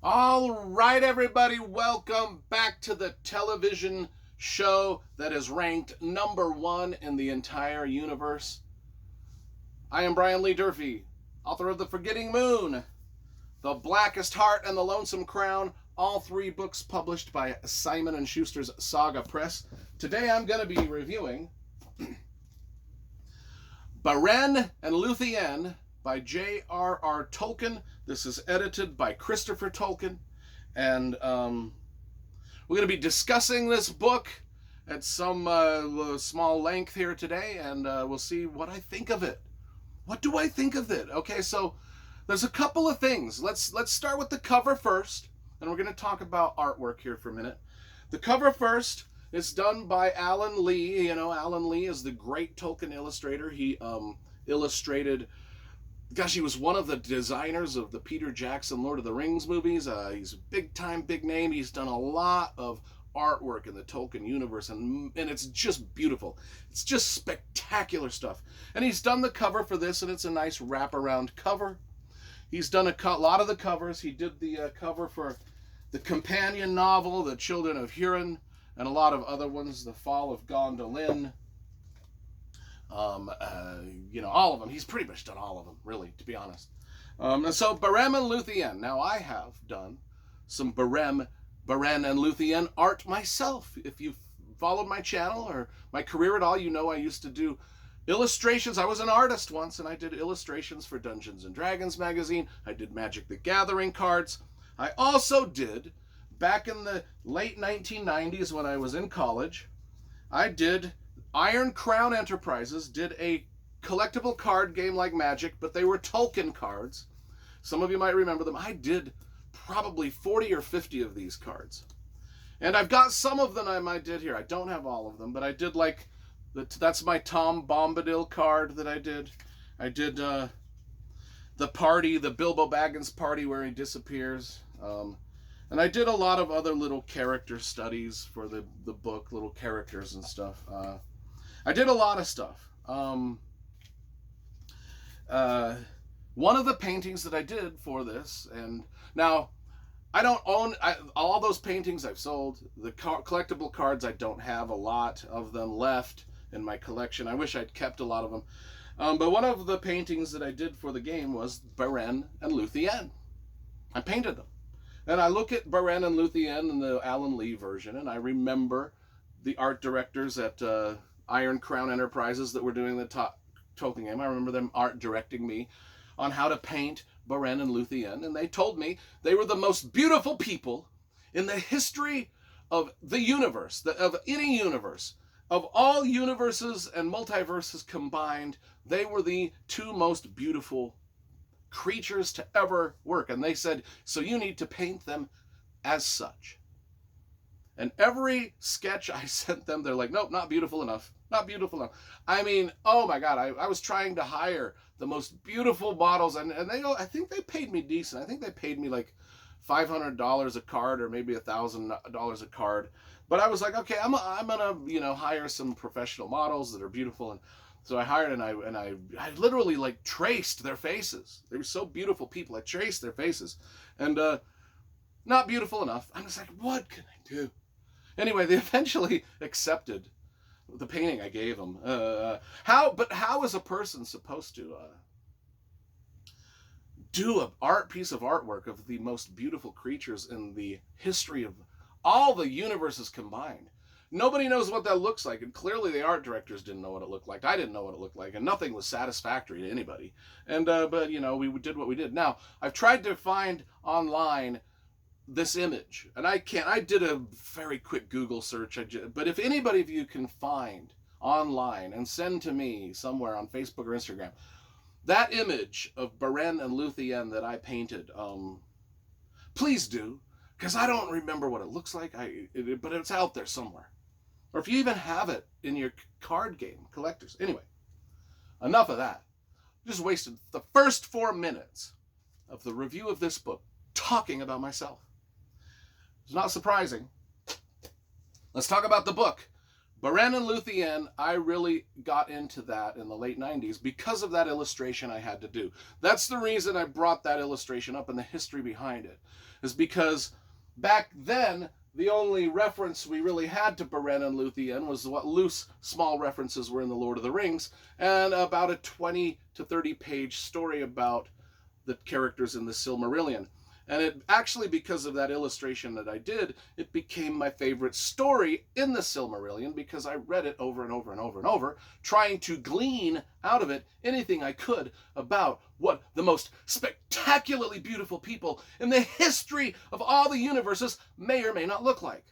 All right, everybody, welcome back to the television show that is ranked #1 in the entire universe. I am Lee Durfee, author of The Forgetting Moon, The Blackest Heart, and The Lonesome Crown, all 3 books published by Simon & Schuster's Saga Press. Today I'm going to be reviewing Beren And Luthien by J.R.R. Tolkien. This is edited by Christopher Tolkien. And we're going to be discussing this book at some small length here today, and we'll see what I think of it. What do I think of it? Okay, so there's a couple of things. Let's start with the cover first, and we're going to talk about artwork here for a minute. The cover first is done by Alan Lee. You know, Alan Lee is the great Tolkien illustrator. He illustrated, gosh, he was one of the designers of the Peter Jackson Lord of the Rings movies. He's a big name. He's done a lot of artwork in the Tolkien universe, and it's just beautiful. It's just spectacular stuff. And he's done the cover for this, and it's a nice wraparound cover. He's done a lot of the covers. He did the cover for the companion novel, The Children of Hurin, and a lot of other ones, The Fall of Gondolin. All of them. He's pretty much done all of them, really, to be honest. And so Beren and Luthien. Now, I have done some Beren and Luthien art myself. If you've followed my channel or my career at all, you know I used to do illustrations. I was an artist once, and I did illustrations for Dungeons & Dragons magazine. I did Magic the Gathering cards. I also did, back in the late 1990s when I was in college, I did Iron Crown Enterprises, did a collectible card game like Magic, but they were Tolkien cards. Some of you might remember them. I did probably 40 or 50 of these cards. And I've got some of them I did here. I don't have all of them, but I did that's my Tom Bombadil card that I did. I did the party, the Bilbo Baggins party where he disappears. And I did a lot of other little character studies for the book, little characters and stuff. I did a lot of stuff. One of the paintings that I did for this, and now I don't own all those paintings. I've sold. The collectible cards, I don't have a lot of them left in my collection. I wish I'd kept a lot of them. But one of the paintings that I did for the game was Beren and Luthien. I painted them. And I look at Beren and Luthien in the Alan Lee version, and I remember the art directors at Iron Crown Enterprises that were doing the Tolkien game. I remember them art directing me on how to paint Beren and Luthien, and they told me they were the most beautiful people in the history of the universe, of any universe. Of all universes and multiverses combined, they were the 2 most beautiful creatures to ever work. And they said, so you need to paint them as such. And every sketch I sent them, they're like, nope, not beautiful enough. Not beautiful enough. I mean, oh my God, I was trying to hire the most beautiful models, and I think they paid me decent. I think they paid me like $500 a card, or maybe $1,000 a card. But I was like, okay, I'm gonna hire some professional models that are beautiful. And so I hired, and I literally like traced their faces. They were so beautiful people. I traced their faces, and not beautiful enough. I'm just like, what can I do? Anyway, they eventually accepted the painting I gave them. How is a person supposed to do an piece of artwork of the most beautiful creatures in the history of all the universes combined? Nobody knows what that looks like, and clearly the art directors didn't know what it looked like. I didn't know what it looked like, and nothing was satisfactory to anybody. And but we did what we did. Now, I've tried to find online this image, and I can't. I did a very quick Google search, but if anybody of you can find online and send to me somewhere on Facebook or Instagram that image of Beren and Luthien that I painted, please do, because I don't remember what it looks like. But it's out there somewhere. Or if you even have it in your card game collectors. Anyway, enough of that. Just wasted the first 4 minutes of the review of this book talking about myself. It's not surprising. Let's talk about the book. Beren and Luthien, I really got into that in the late 90s because of that illustration I had to do. That's the reason I brought that illustration up and the history behind it, is because back then, the only reference we really had to Beren and Luthien was what loose, small references were in The Lord of the Rings, and about a 20 to 30 page story about the characters in the Silmarillion. And it actually, because of that illustration that I did, it became my favorite story in the Silmarillion because I read it over and over and over and over, trying to glean out of it anything I could about what the most spectacularly beautiful people in the history of all the universes may or may not look like.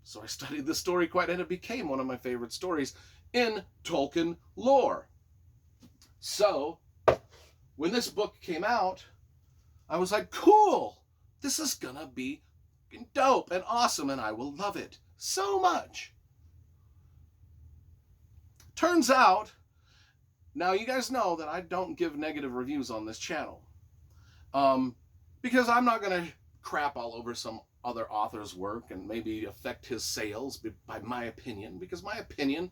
So I studied the story quite, and it became one of my favorite stories in Tolkien lore. So, when this book came out, I was like, cool, this is gonna be dope and awesome, and I will love it so much. Turns out, now you guys know that I don't give negative reviews on this channel. Because I'm not gonna crap all over some other author's work and maybe affect his sales by my opinion, because my opinion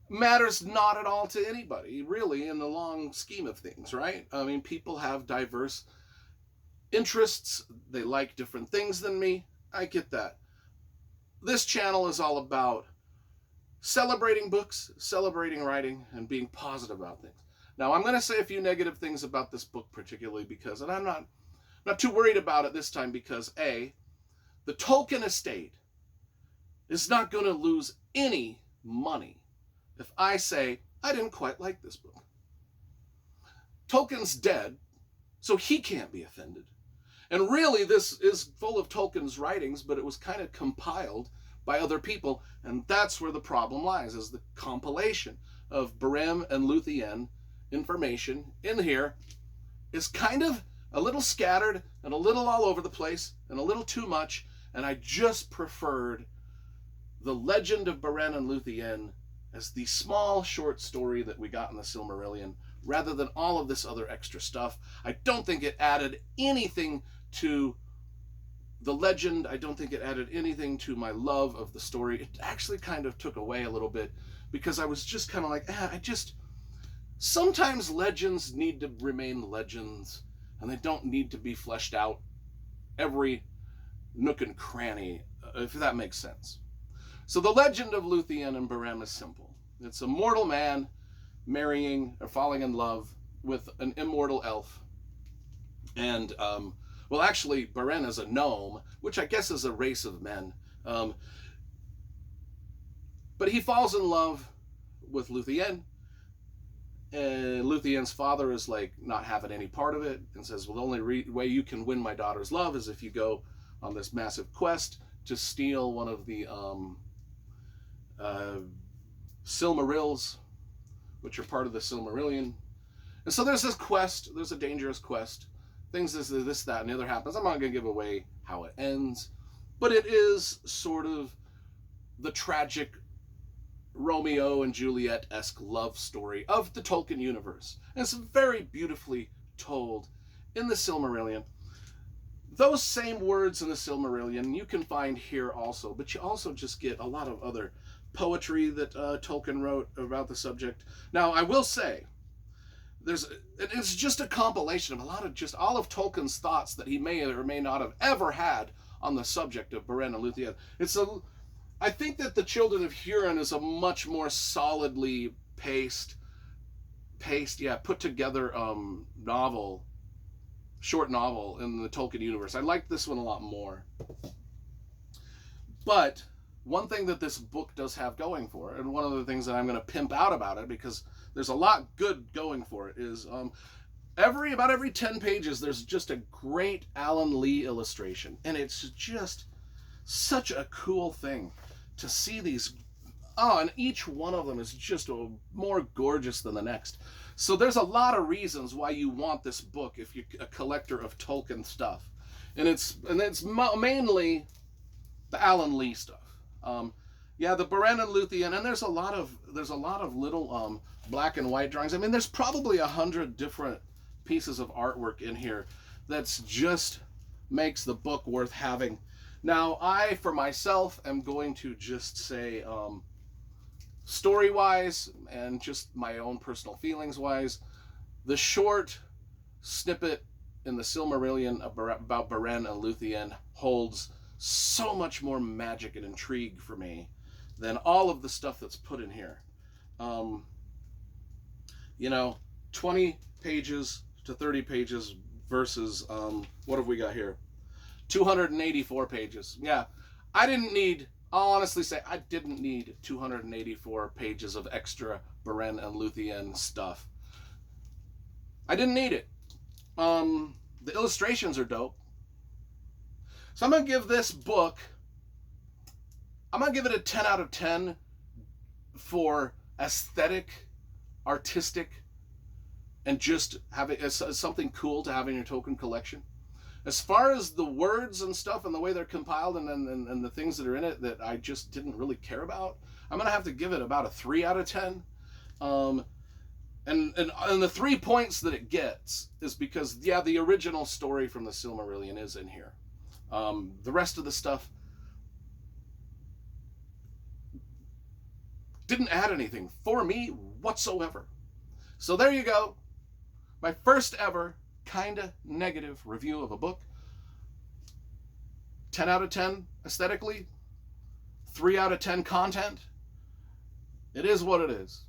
matters not at all to anybody, really, in the long scheme of things, right? I mean, people have diverse interests. They like different things than me. I get that. This channel is all about celebrating books, celebrating writing, and being positive about things. Now, I'm going to say a few negative things about this book particularly because, and I'm not too worried about it this time because, A, the Tolkien estate is not going to lose any money if I say, I didn't quite like this book. Tolkien's dead, so he can't be offended. And really, this is full of Tolkien's writings, but it was kind of compiled by other people, and that's where the problem lies, is the compilation of Beren and Luthien information in here is kind of a little scattered and a little all over the place and a little too much, and I just preferred the legend of Beren and Luthien as the small short story that we got in the Silmarillion, rather than all of this other extra stuff. I don't think it added anything to the legend. I don't think it added anything to my love of the story. It actually kind of took away a little bit because I was just kind of like, sometimes legends need to remain legends and they don't need to be fleshed out every nook and cranny, if that makes sense. So the legend of Luthien and Beren is simple. It's a mortal man marrying or falling in love with an immortal elf. And, well, actually, Beren is a gnome, which I guess is a race of men. But he falls in love with Luthien. And Luthien's father is like not having any part of it and says, well, the only way you can win my daughter's love is if you go on this massive quest to steal one of the Silmarils, which are part of the Silmarillion. And so there's this quest, there's a dangerous quest, things this, that, and the other happens. I'm not going to give away how it ends, but it is sort of the tragic Romeo and Juliet-esque love story of the Tolkien universe. And it's very beautifully told in the Silmarillion. Those same words in the Silmarillion you can find here also, but you also just get a lot of other poetry that Tolkien wrote about the subject. Now, I will say, it's just a compilation of a lot of just all of Tolkien's thoughts that he may or may not have ever had on the subject of Beren and Luthien. I think that The Children of Hurin is a much more solidly put together short novel in the Tolkien universe. I like this one a lot more. But one thing that this book does have going for it, and one of the things that I'm going to pimp out about it, because there's a lot good going for it, is about every 10 pages, there's just a great Alan Lee illustration. And it's just such a cool thing to see these. Oh, and each one of them is just more gorgeous than the next. So there's a lot of reasons why you want this book if you're a collector of Tolkien stuff. And it's mainly the Alan Lee stuff. The Beren and Luthien, and there's a lot of little black and white drawings. I mean, there's probably 100 different pieces of artwork in here that's just makes the book worth having. Now, I, for myself, am going to just say, story-wise and just my own personal feelings-wise, the short snippet in the Silmarillion about Beren and Luthien holds so much more magic and intrigue for me than all of the stuff that's put in here. You know, 20 pages to 30 pages versus, what have we got here? 284 pages. Yeah, I'll honestly say I didn't need 284 pages of extra Beren and Luthien stuff. I didn't need it. The illustrations are dope. So I'm going to give this book, I'm going to give it a 10 out of 10 for aesthetic, artistic, and just having something cool to have in your Tolkien collection. As far as the words and stuff and the way they're compiled and the things that are in it that I just didn't really care about, I'm going to have to give it about a 3 out of 10. And the 3 points that it gets is because, yeah, the original story from the Silmarillion is in here. The rest of the stuff didn't add anything for me whatsoever. So there you go. My first ever kinda negative review of a book. 10 out of 10 aesthetically, 3 out of 10 content. It is what it is.